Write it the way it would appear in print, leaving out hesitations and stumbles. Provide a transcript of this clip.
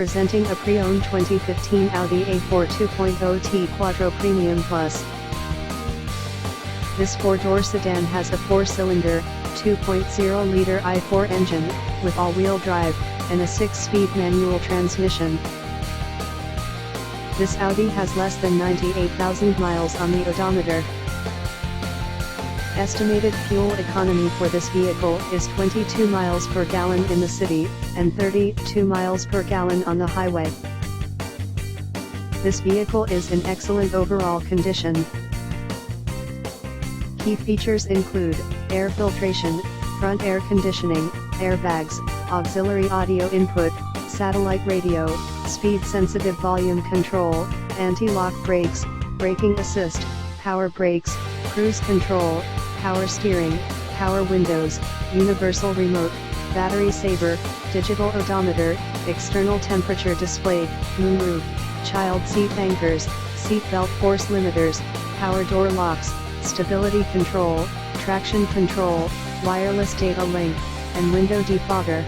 Presenting a pre-owned 2015 Audi A4 2.0T Quattro Premium Plus. This four-door sedan has a four-cylinder, 2.0-liter i4 engine, with all-wheel drive, and a 6-speed manual transmission. This Audi has less than 98,000 miles on the odometer. Estimated fuel economy for this vehicle is 22 miles per gallon in the city, and 32 miles per gallon on the highway. This vehicle is in excellent overall condition. Key features include air filtration, front air conditioning, airbags, auxiliary audio input, satellite radio, speed-sensitive volume control, anti-lock brakes, braking assist, power brakes, cruise control, power steering, power windows, universal remote, battery saver, digital odometer, external temperature display, moonroof, child seat anchors, seat belt force limiters, power door locks, stability control, traction control, wireless data link, and window defogger.